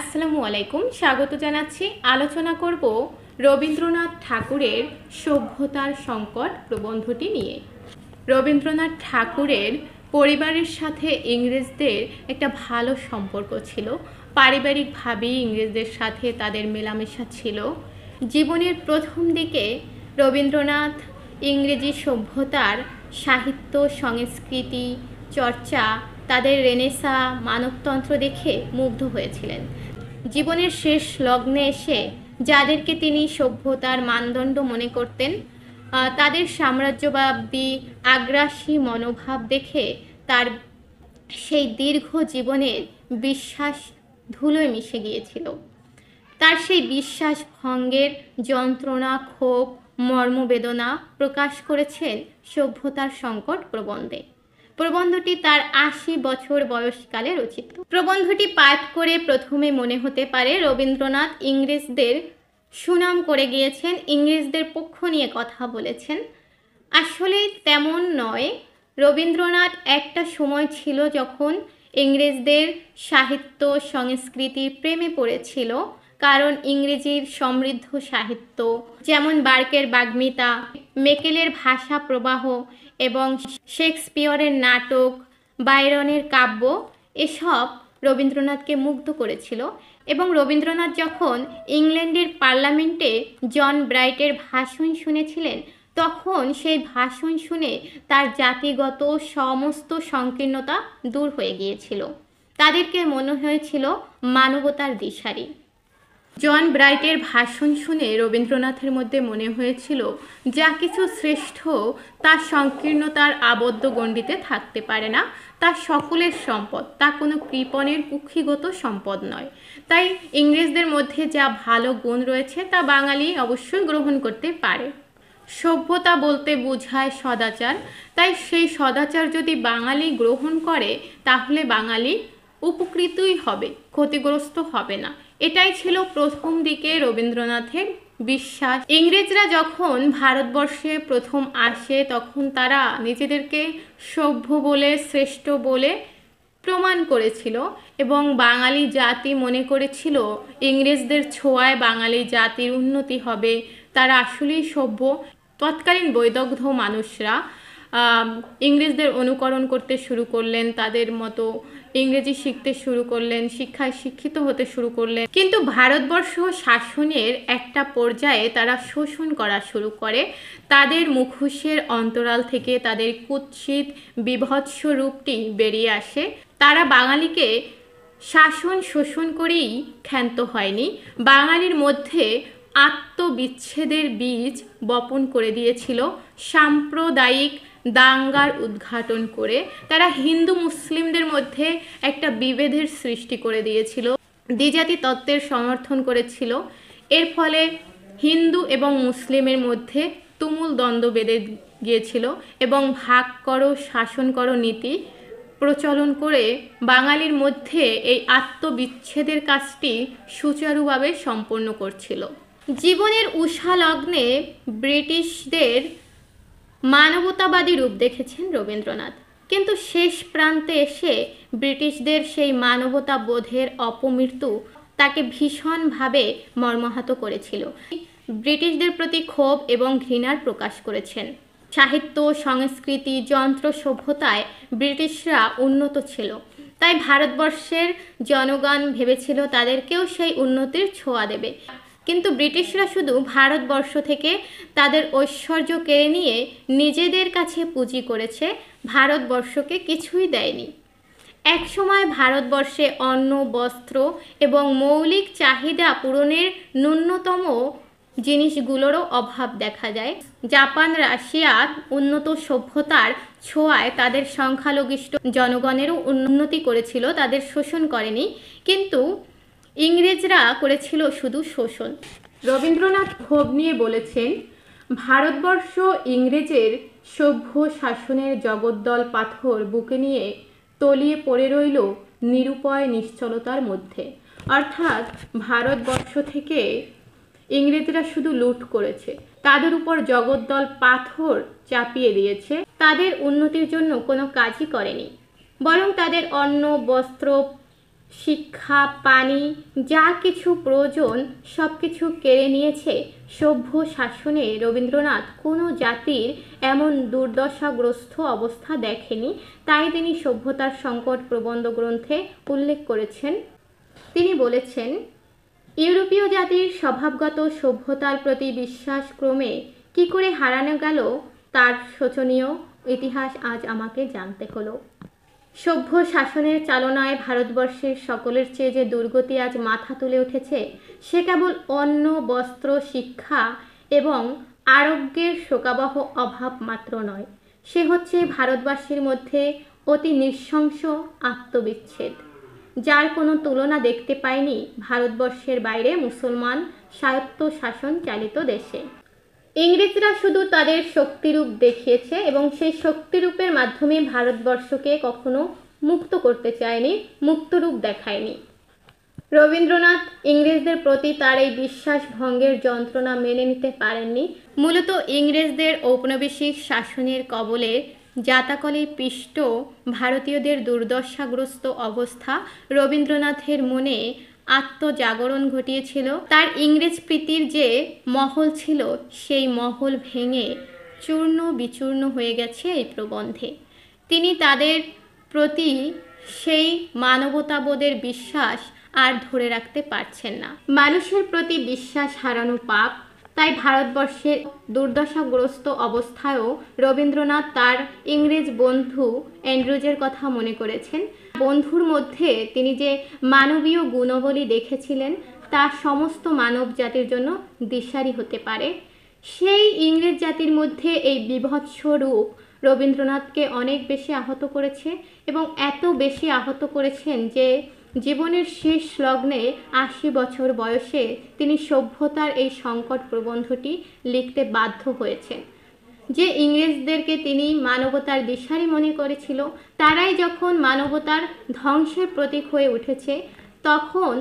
আসসালামু আলাইকুম। স্বাগত জানাচ্ছি। আলোচনা করব রবীন্দ্রনাথ ঠাকুরের সভ্যতার সংকট প্রবন্ধটি নিয়ে। রবীন্দ্রনাথ ঠাকুরের পরিবারের সাথে ইংরেজদের একটা ভালো সম্পর্ক ছিল। পারিবারিকভাবেই ইংরেজদের সাথে তাদের মেলামেশা ছিল। জীবনের প্রথম দিকে রবীন্দ্রনাথ ইংরেজি সভ্যতার সাহিত্য, সংস্কৃতি, চর্চা, তাদের রেনেসাঁ, মানবতন্ত্র দেখে মুগ্ধ হয়েছিলেন। জীবনের শেষ লগ্নে এসে যাদেরকে তিনি সভ্যতার মানদণ্ড মনে করতেন, তাদের সাম্রাজ্যবাদী আগ্রাসী মনোভাব দেখে তার সেই দীর্ঘ জীবনের বিশ্বাস ধুলোয় মিশে গিয়েছিল। তার সেই বিশ্বাস ভঙ্গের যন্ত্রণা, ক্ষোভ, মর্মবেদনা প্রকাশ করেছেন সভ্যতার সংকট প্রবন্ধে। প্রবন্ধটি তার ৮০ বছর বয়সকালে রচিত। প্রবন্ধটি পাঠ করে প্রথমে মনে হতে পারে রবীন্দ্রনাথ ইংরেজদের সুনাম করে গিয়েছেন, ইংরেজদের পক্ষ নিয়ে কথা বলেছেন। আসলে তেমন নয়। রবীন্দ্রনাথ একটা সময় ছিল যখন ইংরেজদের সাহিত্য সংস্কৃতির প্রেমে পড়েছিল, কারণ ইংরেজির সমৃদ্ধ সাহিত্য যেমন বার্কের বাগ্মিতা, মেকেলের ভাষা প্রবাহ এবং শেক্সপিয়রের নাটক, বাইরনের কাব্য এসব রবীন্দ্রনাথকে মুগ্ধ করেছিল। এবং রবীন্দ্রনাথ যখন ইংল্যান্ডের পার্লামেন্টে জন ব্রাইটের ভাষণ শুনেছিলেন, তখন সেই ভাষণ শুনে তার জাতিগত সমস্ত সংকীর্ণতা দূর হয়ে গিয়েছিল। তাদেরকে মনে হয়েছিল মানবতার দিশারি। জন ব্রাইটের ভাষণ শুনে রবীন্দ্রনাথের মধ্যে মনে হয়েছিল যা কিছু শ্রেষ্ঠ তার সংকীর্ণতার আবদ্ধ গণ্ডিতে থাকতে পারে না, তা সকলের সম্পদ, তা কোনো কৃপণের কুক্ষিগত সম্পদ নয়। তাই ইংরেজদের মধ্যে যা ভালো গুণ রয়েছে তা বাঙালি অবশ্যই গ্রহণ করতে পারে। সভ্যতা বলতে বোঝায় সদাচার, তাই সেই সদাচার যদি বাঙালি গ্রহণ করে তাহলে বাঙালি উপকৃতই হবে, ক্ষতিগ্রস্ত হবে না। এটাই ছিল প্রথম দিকে রবীন্দ্রনাথের বিশ্বাস। ইংরেজরা যখন ভারতবর্ষে প্রথম আসে তখন তারা নিজেদেরকে সভ্য বলে, শ্রেষ্ঠ বলে প্রমাণ করেছিল এবং বাঙালি জাতি মনে করেছিল ইংরেজদের ছোঁয়ায় বাঙালি জাতির উন্নতি হবে, তারা আসলেই সভ্য। তৎকালীন বৈদগ্ধ মানুষরা ইংরেজদের অনুকরণ করতে শুরু করলেন, তাদের মতো ইংরেজি শিখতে শুরু করলেন, শিক্ষায় শিক্ষিত হতে শুরু করলেন। কিন্তু ভারতবর্ষ শাসনের একটা পর্যায়ে তারা শোষণ করা শুরু করে। তাদের মুখোশের অন্তরাল থেকে তাদের কুৎসিত বিভৎস রূপটি বেরিয়ে আসে। তারা বাঙালিকে শাসন শোষণ করেই ক্ষান্ত হয়নি, বাঙালির মধ্যে আত্মবিচ্ছেদের বীজ বপন করে দিয়েছিল। সাম্প্রদায়িক দাঙ্গার উদ্ঘাটন করে তারা হিন্দু মুসলিমদের মধ্যে একটা বিভেদের সৃষ্টি করে দিয়েছিল, দ্বিজাতি তত্ত্বের সমর্থন করেছিল। এর ফলে হিন্দু এবং মুসলিমের মধ্যে তুমুল দ্বন্দ্ব বেঁধে গিয়েছিল এবং ভাগ করো শাসন করো নীতি প্রচলন করে বাঙালির মধ্যে এই আত্মবিচ্ছেদের কাজটি সুচারুভাবে সম্পন্ন করছিল। জীবনের উষা লগ্নে ব্রিটিশদের মানবতাবাদী রূপ দেখেছেন রবীন্দ্রনাথ, কিন্তু শেষ প্রান্তে এসে ব্রিটিশদের সেই মানবতা বোধের অপমৃত্যু তাকে ভীষণভাবে মর্মাহত করেছিল। ব্রিটিশদের প্রতি ক্ষোভ এবং ঘৃণার প্রকাশ করেছেন। সাহিত্য, সংস্কৃতি, যন্ত্র সভ্যতায় ব্রিটিশরা উন্নত ছিল, তাই ভারতবর্ষের জনগণ ভেবেছিল তাদেরকেও সেই উন্নতির ছোঁয়া দেবে। কিন্তু ব্রিটিশরা শুধু ভারতবর্ষ থেকে তাদের ঐশ্বর্য কেড়ে নিয়ে নিজেদের কাছে পুঁজি করেছে, ভারতবর্ষকে কিছুই দেয়নি। একসময় ভারতবর্ষে অন্ন, বস্ত্র এবং মৌলিক চাহিদা পূরণের ন্যূনতম জিনিসগুলোরও অভাব দেখা যায়। জাপান, রাশিয়ার উন্নত সভ্যতার ছোঁয়ায় তাদের সংখ্যালঘিষ্ঠ জনগণেরও উন্নতি করেছিল, তাদের শোষণ করেনি, কিন্তু ইংরেজরা করেছিল শুধু শোষণ। রবীন্দ্রনাথ ক্ষোভ নিয়ে বলেছেন, ভারতবর্ষ ইংরেজের সভ্য শাসনের জগদ্দল পাথর বুকে নিয়ে তলিয়ে পড়ে রইল নিরুপায় নিশ্চলতার মধ্যে। অর্থাৎ ভারতবর্ষ থেকে ইংরেজরা শুধু লুট করেছে, তাদের উপর জগদ্দল পাথর চাপিয়ে দিয়েছে, তাদের উন্নতির জন্য কোনো কাজই করেনি, বরং তাদের অন্ন, বস্ত্র, শিক্ষা, পানি, যা কিছু প্রয়োজন সব কিছু কেড়ে নিয়েছে সভ্য শাসনে। রবীন্দ্রনাথ কোনো জাতির এমন দুর্দশাগ্রস্ত অবস্থা দেখেনি, তাই তিনি সভ্যতার সংকট প্রবন্ধ গ্রন্থে উল্লেখ করেছেন। তিনি বলেছেন, ইউরোপীয় জাতির স্বভাবগত সভ্যতার প্রতি বিশ্বাস ক্রমে কী করে হারানো গেল তার শোচনীয় ইতিহাস আজ আমাকে জানতে হলো। সভ্য শাসনের চালনায় ভারতবর্ষের সকলের চেয়ে যে দুর্গতি আজ মাথা তুলে উঠেছে, সে কেবল অন্ন, বস্ত্র, শিক্ষা এবং আরোগ্যের শোকাবহ অভাব মাত্র নয়, সে হচ্ছে ভারতবাসীর মধ্যে অতি নৃশংস আত্মবিচ্ছেদ, যার কোনো তুলনা দেখতে পায়নি ভারতবর্ষের বাইরে মুসলমান স্বায়ত্ত শাসন চালিত দেশে। ইংরেজরা শুধু তাদের শক্তিরূপ দেখিয়েছে এবং সেই শক্তিরূপের মাধ্যমে ভারতবর্ষকে কখনো মুক্ত করতে চায়নি, মুক্তরূপ দেখায়নি। রবীন্দ্রনাথ ইংরেজদের প্রতি তার এই বিশ্বাস ভঙ্গের যন্ত্রণা মেনে নিতে পারেননি। মূলত ইংরেজদের ঔপনিবেশিক শাসনের কবলে জাতাকলে পিষ্ট ভারতীয়দের দুর্দশাগ্রস্ত অবস্থা রবীন্দ্রনাথের মনে আত্মজাগরণ ঘটিয়েছিল। তার ইংরেজ প্রীতির যে মহল ছিল, সেই মহল ভেঙে চূর্ণ বিচূর্ণ হয়ে গেছে এই প্রবন্ধে। তিনি তাদের প্রতি সেই মানবতাবোধের বিশ্বাস আর ধরে রাখতে পারছেন না। মানুষের প্রতি বিশ্বাস হারানো পাপ, তাই ভারতবর্ষের দুর্দশাগ্রস্ত অবস্থায়ও রবীন্দ্রনাথ তার ইংরেজ বন্ধু অ্যান্ড্রুজের কথা মনে করেছেন। বন্ধুর মধ্যে তিনি যে মানবীয় গুণাবলী দেখেছিলেন, তা সমস্ত মানব জাতির জন্য দিশারি হতে পারে। সেই ইংরেজ জাতির মধ্যে এই বিভৎস রূপ রবীন্দ্রনাথকে অনেক বেশি আহত করেছে এবং এত বেশি আহত করেছেন যে জীবনের শেষ লগ্নে ৮০ বছর বয়সে তিনি সভ্যতার এই সংকট প্রবন্ধটি লিখতে বাধ্য হয়েছেন। যে ইংরেজদেরকে তিনি মানবতার দিশারি মনে করেছিল, তারাই যখন মানবতার ধ্বংসের প্রতীক হয়ে উঠেছে, তখন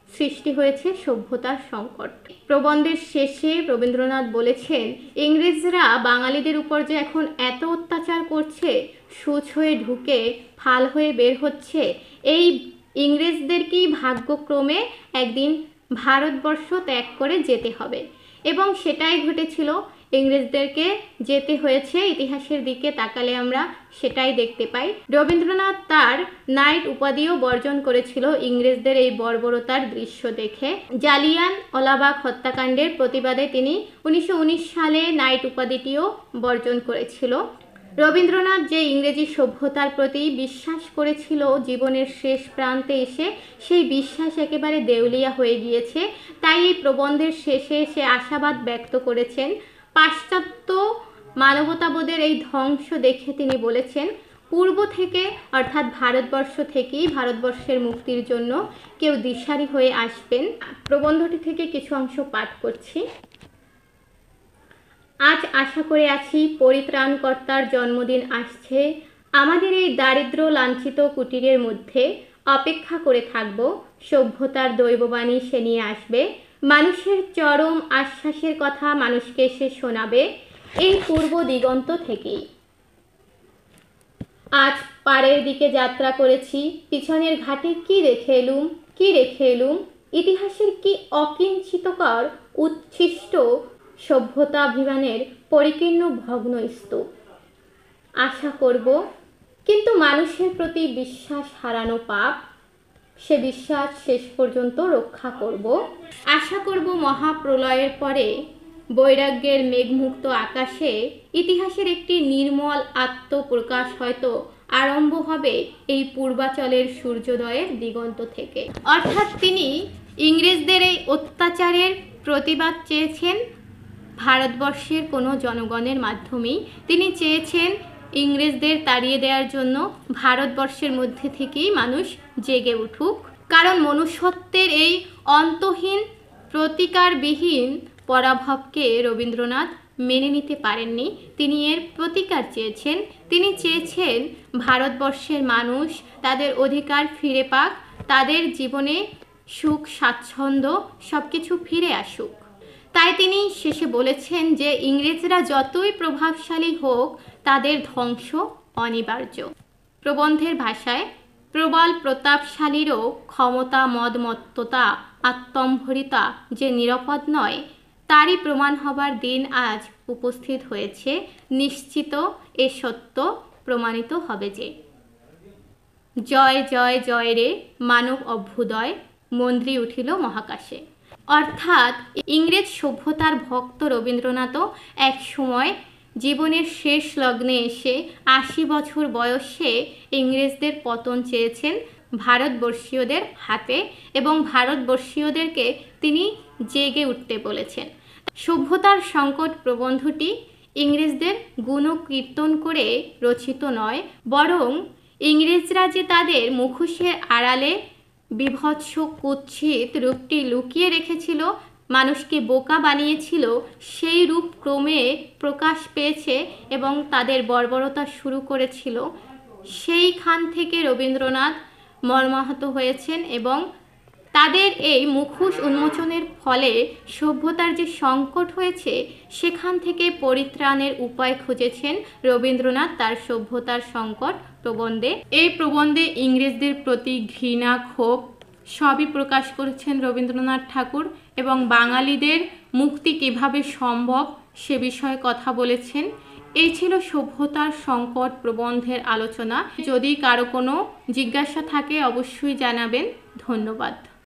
সৃষ্টি হয়েছে সভ্যতার সংকট। প্রবন্ধের শেষে রবীন্দ্রনাথ বলেছেন, ইংরেজরা বাঙালিদের উপর যে এখন এত অত্যাচার করছে, সূচ হয়ে ঢুকে ফাল হয়ে বের হচ্ছে, এই ইংরেজদেরকেই ভাগ্যক্রমে একদিন ভারতবর্ষ ত্যাগ করে যেতে হবে। এবং সেটাই ঘটেছিল, ইংরেজদেরকে যেতে হয়েছে। ইতিহাসের দিকে তাকালে আমরা সেটাই দেখতে পাই। রবীন্দ্রনাথ তার নাইট উপাধিও বর্জন করেছিল ইংরেজদের এই বর্বরতার দৃশ্য দেখে। জালিয়ানওয়ালাবাগ হত্যাকাণ্ডের প্রতিবাদে তিনি 1919 সালে নাইট উপাধিটিও বর্জন করেছিল। রবীন্দ্রনাথ যে ইংরেজি সভ্যতার প্রতি বিশ্বাস করেছিল, জীবনের শেষ প্রান্তে এসে সেই বিশ্বাস একেবারে দেউলিয়া হয়ে গিয়েছে। তাই এই প্রবন্ধের শেষে সে আশাবাদ ব্যক্ত করেছেন। পাশ্চাত্য মানবতাবোধের এই ধ্বংস দেখে তিনি বলেছেন, পূর্ব থেকে অর্থাৎ ভারতবর্ষ থেকেই ভারতবর্ষের মুক্তির জন্য কেউ দিশারি হয়ে আসবেন। প্রবন্ধটি থেকে কিছু অংশ পাঠ করছি। আজ আশা করে আছি পরিত্রাণকর্তার জন্মদিন আসছে। আমাদের এই দারিদ্র লাঞ্ছিত কুটিরের মধ্যে অপেক্ষা করে থাকব, সভ্যতার দৈববাণী সে নিয়ে আসবে। মানুষের চরম আশ্বাসের কথা মানুষকে সে শোনাবে এই পূর্ব দিগন্ত থেকেই। আজ পাড়ের দিকে যাত্রা করেছি, পিছনের ঘাটে কি রেখে এলুম, ইতিহাসের কি অকিঞ্চিতকর উচ্ছিষ্ট সভ্যতাভিমানের পরিকীর্ণ ভগ্ন স্তূপ। আশা করব, কিন্তু মানুষের প্রতি বিশ্বাস হারানো পাপ, সে বিশ্বাস শেষ পর্যন্ত রক্ষা করব। আশা করব মহাপ্রলয়ের পরে বৈরাগ্যের মেঘমুক্ত আকাশে ইতিহাসের একটি নির্মল আত্মপ্রকাশ হয়তো আরম্ভ হবে এই পূর্বাচলের সূর্যোদয়ের দিগন্ত থেকে। অর্থাৎ তিনি ইংরেজদের এই অত্যাচারের প্রতিবাদ চেয়েছেন ভারতবর্ষের কোনো জনগণের মাধ্যমেই। তিনি চেয়েছেন ইংরেজদের তাড়িয়ে দেওয়ার জন্য ভারতবর্ষের মধ্যে থেকেই মানুষ জেগে উঠুক। কারণ মনুষ্যত্বের এই অন্তহীন প্রতিকারবিহীন পরাভবকে রবীন্দ্রনাথ মেনে নিতে পারেননি। তিনি এর প্রতিকার চেয়েছেন। তিনি চেয়েছেন ভারতবর্ষের মানুষ তাদের অধিকার ফিরে পাক, তাদের জীবনে সুখ স্বাচ্ছন্দ্য সব কিছু ফিরে আসুক। তাই তিনি শেষে বলেছেন যে ইংরেজরা যতই প্রভাবশালী হোক, তাদের ধ্বংস অনিবার্য। প্রবন্ধের ভাষায়, প্রবল প্রতাপশালীরও ক্ষমতা মদমত্ততা আত্মম্ভরিতা যে নিরাপদ নয়, তারই প্রমাণ হবার দিন আজ উপস্থিত হয়েছে। নিশ্চিত এ সত্য প্রমাণিত হবে যে জয় জয় জয় রে মানব অভ্যুদয়, মন্ত্রী উঠিল মহাকাশে। অর্থাৎ ইংরেজ সভ্যতার ভক্ত রবীন্দ্রনাথও এক সময় জীবনের শেষ লগ্নে এসে ৮০ বছর বয়সে ইংরেজদের পতন চেয়েছেন ভারতবর্ষীয়দের হাতে, এবং ভারতবর্ষীয়দেরকে তিনি জেগে উঠতে বলেছেন। সভ্যতার সংকট প্রবন্ধটি ইংরেজদের গুণকীর্তন করে রচিত নয়, বরং ইংরেজরা যে তাদের মুখোশের আড়ালে বিভৎস কুৎসিত রূপটি লুকিয়ে রেখেছিল, মানুষকে বোকা বানিয়েছিল, সেই রূপ ক্রমে প্রকাশ পেয়েছে এবং তাদের বর্বরতা শুরু করেছিল। সেইখান থেকে রবীন্দ্রনাথ মর্মাহত হয়েছেন এবং তাদের এই মুখোশ উন্মোচনের ফলে সভ্যতার যে সংকট হয়েছে সেখান থেকে পরিত্রাণের উপায় খুঁজেছেন রবীন্দ্রনাথ তার সভ্যতার সংকট প্রবন্ধে। এই প্রবন্ধে ইংরেজদের প্রতি ঘৃণা, ক্ষোভ সবই প্রকাশ করেছেন রবীন্দ্রনাথ ঠাকুর, এবং বাঙালিদের মুক্তি কিভাবে সম্ভব সে বিষয়ে কথা বলেছেন। এই ছিল সভ্যতার সংকট প্রবন্ধের আলোচনা। যদি কারো কোনো জিজ্ঞাসা থাকে অবশ্যই জানাবেন। ধন্যবাদ।